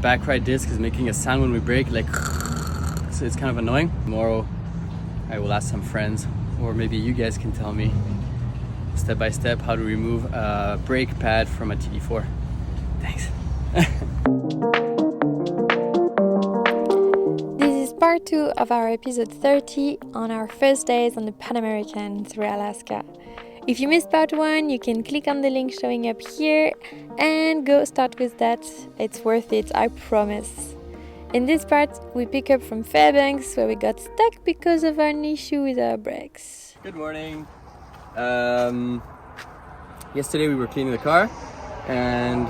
Back right disc is making a sound when we brake, like, so it's kind of annoying. Tomorrow I will ask some friends, or maybe you guys can tell me step by step how to remove a brake pad from a TD4. Thanks. This is part 2 of our episode 30 on our first days on the Panamerican through Alaska. If you missed part 1, you can click on the link showing up here and go start with that. It's worth it, I promise. In this part, we pick up from Fairbanks, where we got stuck because of an issue with our brakes. Good morning. Yesterday we were cleaning the car, and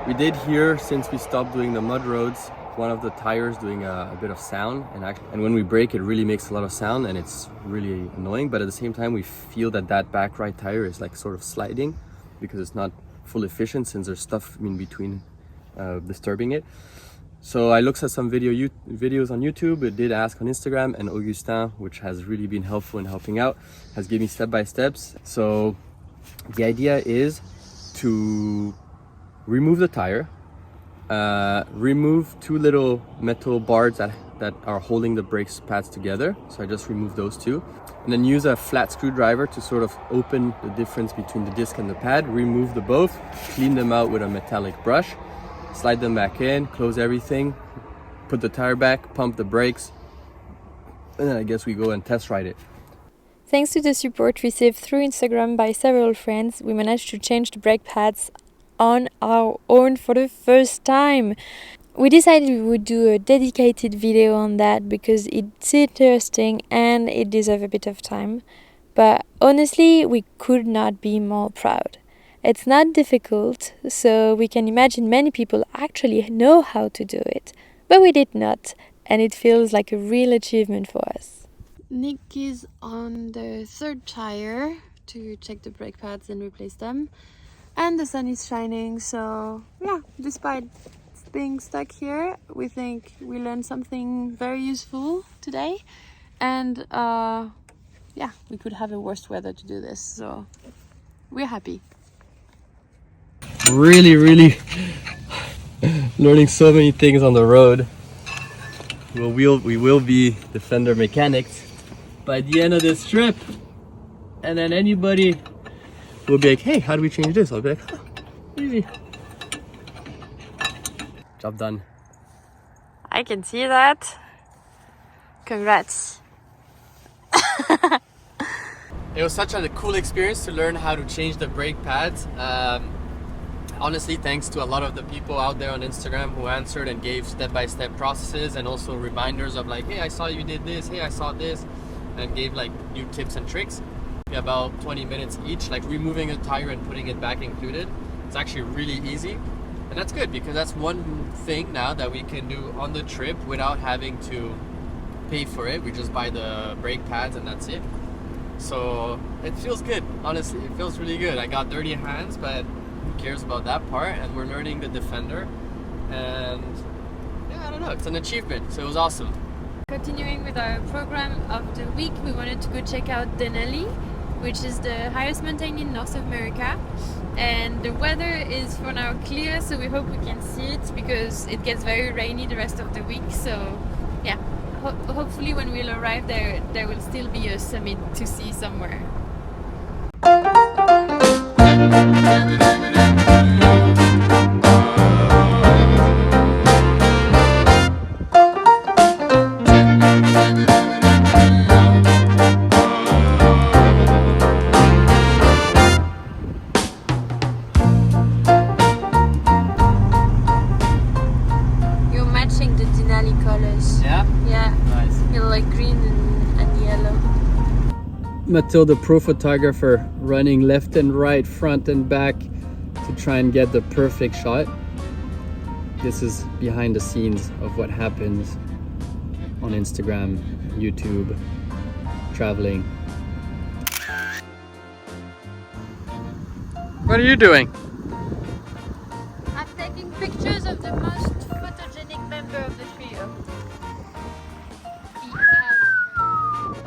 we did hear, since we stopped doing the mud roads, one of the tires doing a bit of sound, and when we brake it really makes a lot of sound and it's really annoying, but at the same time we feel that back right tire is like sort of sliding because it's not full efficient, since there's stuff in between disturbing it. So I looked at some videos on YouTube, I did ask on Instagram, and Augustin, which has really been helpful in helping out, has given me step-by-steps. So the idea is to remove the tire, remove 2 little metal bars that are holding the brake pads together. So I just removed those 2. And then use a flat screwdriver to sort of open the difference between the disc and the pad, remove the both, clean them out with a metallic brush, slide them back in, close everything, put the tire back, pump the brakes, and then I guess we go and test ride it. Thanks to the support received through Instagram by several friends, we managed to change the brake pads on our own for the first time. We decided we would do a dedicated video on that because it's interesting and it deserves a bit of time. But honestly, we could not be more proud. It's not difficult, so we can imagine many people actually know how to do it. But we did not, and it feels like a real achievement for us. Nick is on the 3rd tire to check the brake pads and replace them. And the sun is shining, so yeah, despite being stuck here, we think we learned something very useful today. And yeah, we could have a worse weather to do this, so we're happy. Really learning so many things on the road. We will be Defender mechanics by the end of this trip, and then anybody will be like, hey, how do we change this? I'll be like, easy. Job done. I can see that. Congrats. It was such a cool experience to learn how to change the brake pads. Honestly, thanks to a lot of the people out there on Instagram who answered and gave step-by-step processes, and also reminders of like, hey, I saw you did this, hey, I saw this, and gave like new tips and tricks. About 20 minutes each, like removing a tire and putting it back included. It's actually really easy, and that's good because that's one thing now that we can do on the trip without having to pay for it. We just buy the brake pads and that's it. So it feels good, honestly. It feels really good. I got dirty hands, but who cares about that part? And we're learning the Defender, and yeah, I don't know, it's an achievement, so it was awesome. Continuing with our program of the week, we wanted to go check out Denali, which is the highest mountain in North America, and the weather is for now clear, so we hope we can see it because it gets very rainy the rest of the week. So yeah, hopefully when we'll arrive there will still be a summit to see somewhere. You're matching the Denali colors. Yeah? Yeah. Nice. You're like green and yellow. Mathilde, the pro photographer, running left and right, front and back to try and get the perfect shot. This is behind the scenes of what happens on Instagram, YouTube, traveling. What are you doing? I'm taking pictures of the most photogenic member of the trio.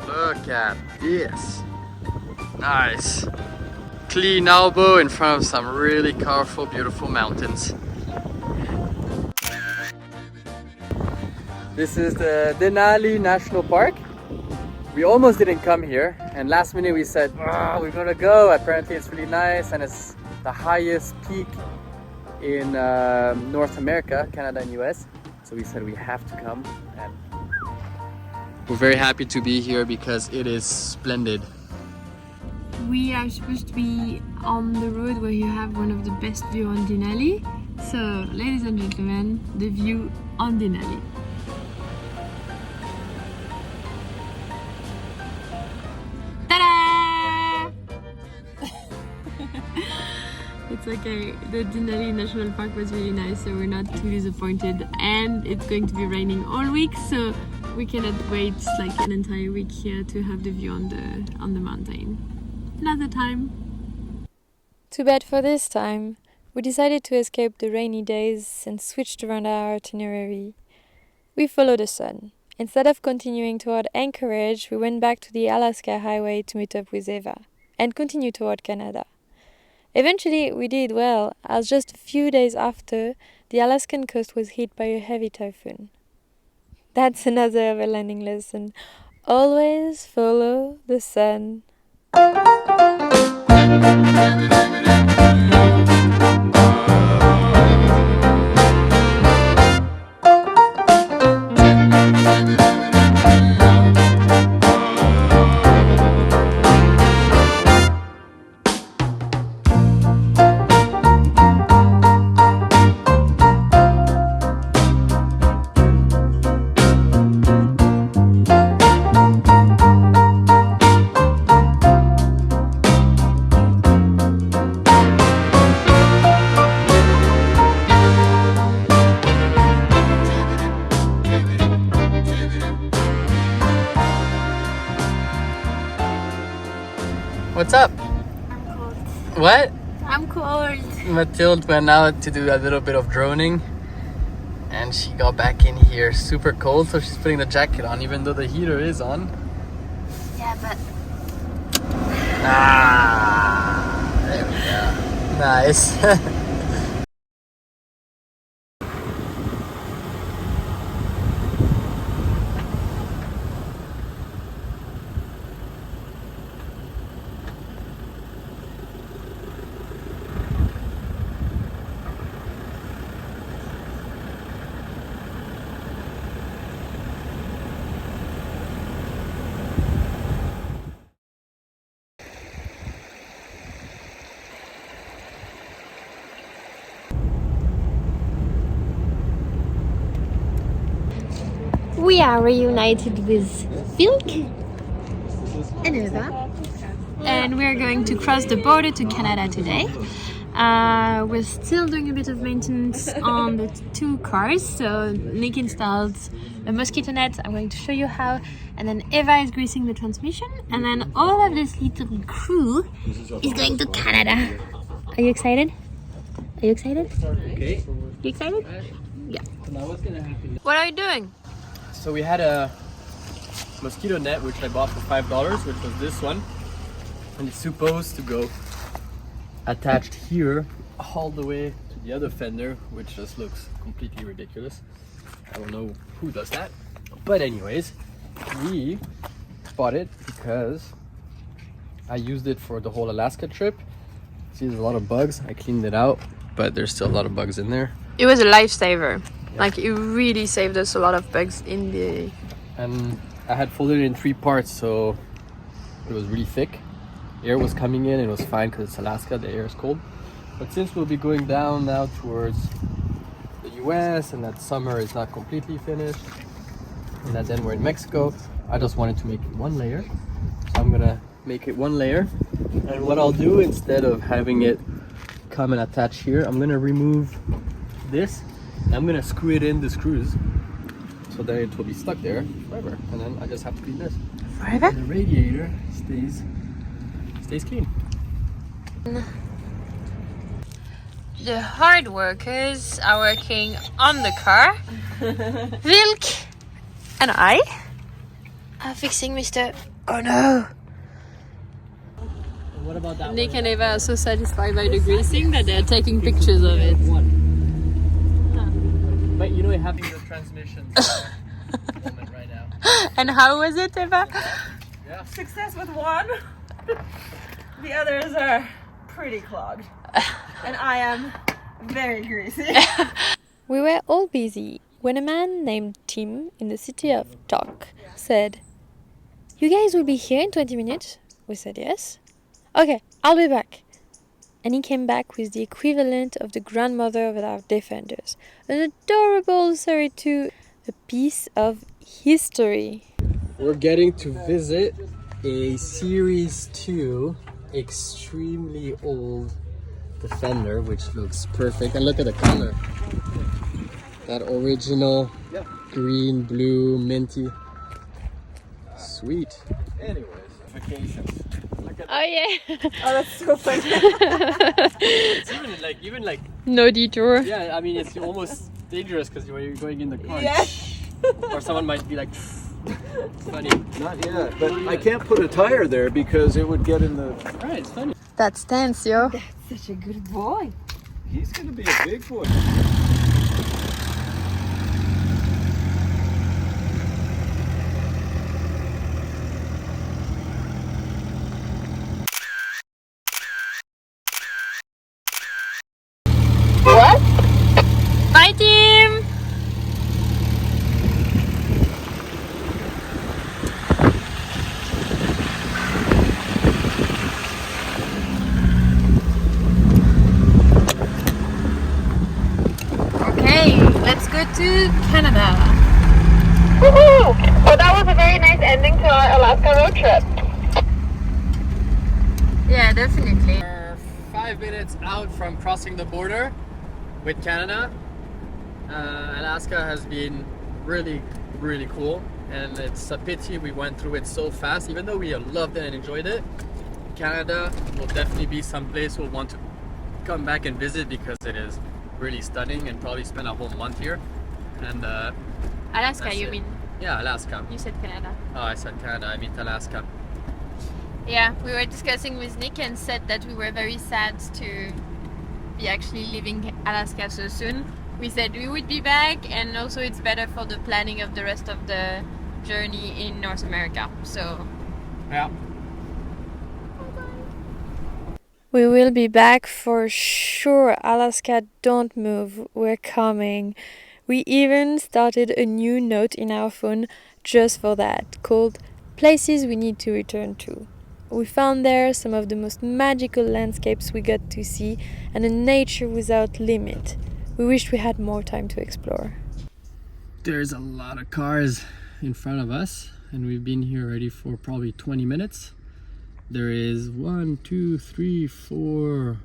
Look at this. Nice. Clean elbow in front of some really colorful, beautiful mountains. This is the Denali National Park. We almost didn't come here, and last minute we said, oh, we're gonna go. Apparently it's really nice, and it's the highest peak in North America, Canada and US. So we said we have to come, and we're very happy to be here because it is splendid. We are supposed to be on the road where you have one of the best views on Denali. So, ladies and gentlemen, the view on Denali. Ta-da! It's okay. The Denali National Park was really nice, so we're not too disappointed. And it's going to be raining all week, so we cannot wait like an entire week here to have the view on the mountain. Another time. Too bad for this time. We decided to escape the rainy days and switched around our itinerary. We followed the sun. Instead of continuing toward Anchorage, we went back to the Alaska highway to meet up with Eva and continue toward Canada. Eventually, we did well, as just a few days after, the Alaskan coast was hit by a heavy typhoon. That's another overlanding lesson. Always follow the sun. What's up? I'm cold. What? I'm cold. Mathilde went out to do a little bit of droning, and she got back in here super cold, so she's putting the jacket on even though the heater is on. Yeah, but There we go. Nice. we are reunited with Vilk and Eva, and we're going to cross the border to Canada today. We're still doing a bit of maintenance on the two cars, so Nick installed a mosquito net. I'm going to show you how, and then Eva is greasing the transmission, and then all of this little crew is going to Canada. Are you excited? Are you excited? Okay. You excited? Yeah. Now what's gonna happen? What are you doing? So we had a mosquito net which I bought for $5, which was this one, and it's supposed to go attached here all the way to the other fender, which just looks completely ridiculous. I don't know who does that, but anyways, we bought it because I used it for the whole Alaska trip. See, there's a lot of bugs. I cleaned it out, but there's still a lot of bugs in there. It was a lifesaver. Yeah. Like, it really saved us a lot of bugs in the... And I had folded it in 3 parts, so it was really thick. Air was coming in, and it was fine because it's Alaska, the air is cold. But since we'll be going down now towards the US, and that summer is not completely finished, and that then we're in Mexico, I just wanted to make it 1 layer. So I'm gonna make it 1 layer. And what I'll do, instead of having it come and attach here, I'm gonna remove this, and I'm gonna screw it in the screws, so that it will be stuck there forever. And then I just have to clean this. Forever? And the radiator stays clean. The hard workers are working on the car. Vilk and I are fixing Mr. Oh no! What about that Nick and Eva are so satisfied by the greasing that they're taking pictures of it. But you know, having the transmissions moment right now. And how was it, Eva? Yeah. Success with one. The others are pretty clogged. And I am very greasy. We were all busy when a man named Tim in the city of Tok said, "You guys will be here in 20 minutes?" We said yes. "Okay, I'll be back." And he came back with the equivalent of the grandmother of our defenders. An adorable 32, a piece of history. We're getting to visit a Series 2 extremely old Defender, which looks perfect. And look at the color. That original green, blue, minty. Sweet. Anyways, vacations. Oh yeah. Oh, that's so funny. It's even like No detour. yeah. I mean, it's almost dangerous because you're going in the car. Yeah. Or someone might be like, funny. Not yet, but I can't put a tire there because it would get in the... Alright, it's funny. That's tense, yo. Such a good boy. He's gonna be a big boy. Bye, Tim. Okay, let's go to Canada. Woohoo! Well, that was a very nice ending to our Alaska road trip. Yeah, definitely. We're 5 minutes out from crossing the border with Canada. Alaska has been really, really cool, and it's a pity we went through it so fast. Even though we loved it and enjoyed it, Canada will definitely be some place we'll want to come back and visit because it is really stunning, and probably spend a whole month here. And Alaska, that's you it. mean? Yeah, Alaska. You said Canada. Oh, I said Canada. I mean Alaska. Yeah, we were discussing with Nick and said that we were very sad to be actually leaving Alaska so soon. We said we would be back, and also it's better for the planning of the rest of the journey in North America. So Yeah. we will be back for sure. Alaska, don't move. We're coming. We even started a new note in our phone just for that, called Places We Need to Return To. We found there some of the most magical landscapes we got to see, and a nature without limit. We wished we had more time to explore. There's a lot of cars in front of us, and we've been here already for probably 20 minutes. There is 1, 2, 3, 4,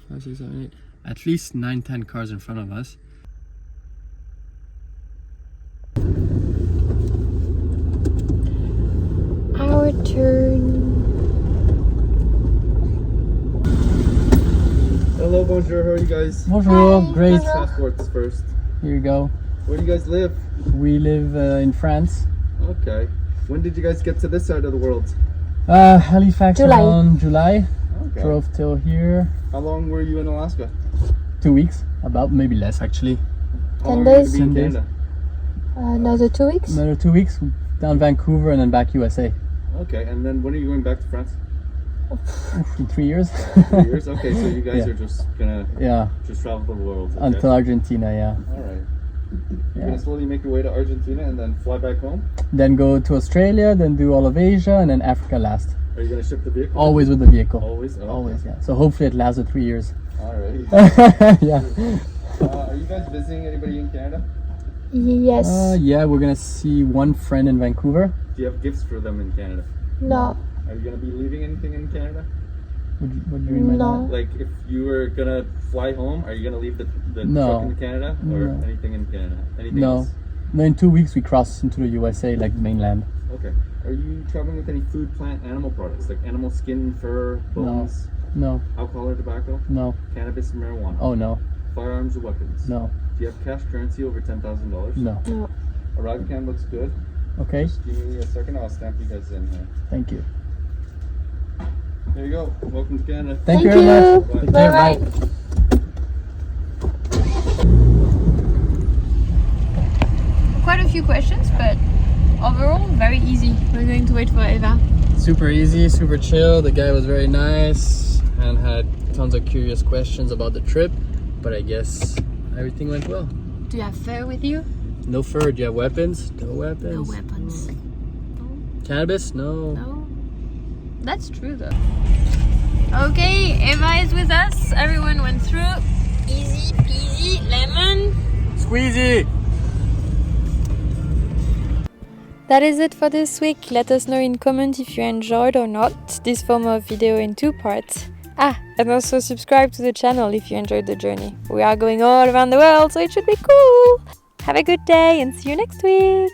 5, 6, 7, 8, at least 9, 10 cars in front of us. Our turn. Hello, bonjour, how are you guys? Bonjour, great. Passports first. Here you go. Where do you guys live? We live in France. Okay. When did you guys get to this side of the world? Halifax July. around July. Okay. Drove till here. How long were you in Alaska? 2 weeks, about maybe less actually. How 10 long were you days. gonna be in 10 days. Canada? Another 2 weeks? Another 2 weeks, down Vancouver and then back USA. Okay, and then when are you going back to France? In 3 years. 3 years? Okay, so you guys Yeah. are just gonna Yeah, just travel the world. Okay. until Argentina, yeah. Alright. You're Yeah. gonna slowly make your way to Argentina and then fly back home? Then go to Australia, then do all of Asia, and then Africa last. Are you gonna ship the vehicle? Always with the vehicle. Always? Oh, Always, yeah. So hopefully it lasts 3 years. Alright. Yeah. Are you guys visiting anybody in Canada? Yes. Yeah, we're gonna see one friend in Vancouver. Do you have gifts for them in Canada? No. Are you gonna be leaving anything in Canada? What do you mean by No. that? Like, if you were gonna fly home, are you gonna leave the No. truck in Canada or No. anything in Canada? Anything No. else? No, in 2 weeks we cross into the USA, like the mainland. Okay. Are you traveling with any food, plant, animal products like animal skin, fur, bones, No, alcohol or tobacco, no. cannabis, and marijuana, Oh no, firearms or weapons? no, Do you have cash currency over $10,000? no. Arrival cam looks good. Okay, Just give me a second. I'll stamp you guys in here. thank you. There you go. Welcome to Canada. Thank you Thank very you. much. Bye. Take care, Bye-bye. bye. Quite a few questions, but overall very easy. We're going to wait for Eva. Super easy, super chill. The guy was very nice and had tons of curious questions about the trip, but I guess everything went well. Do you have fur with you? No fur. Do you have weapons? No weapons. No weapons. Cannabis? No. No. That's true though. Okay, Eva is with us. Everyone went through. Easy peasy lemon. Squeezy! That is it for this week. Let us know in comment if you enjoyed or not this form of video in 2 parts. And also subscribe to the channel if you enjoyed the journey. We are going all around the world, so it should be cool. Have a good day and see you next week.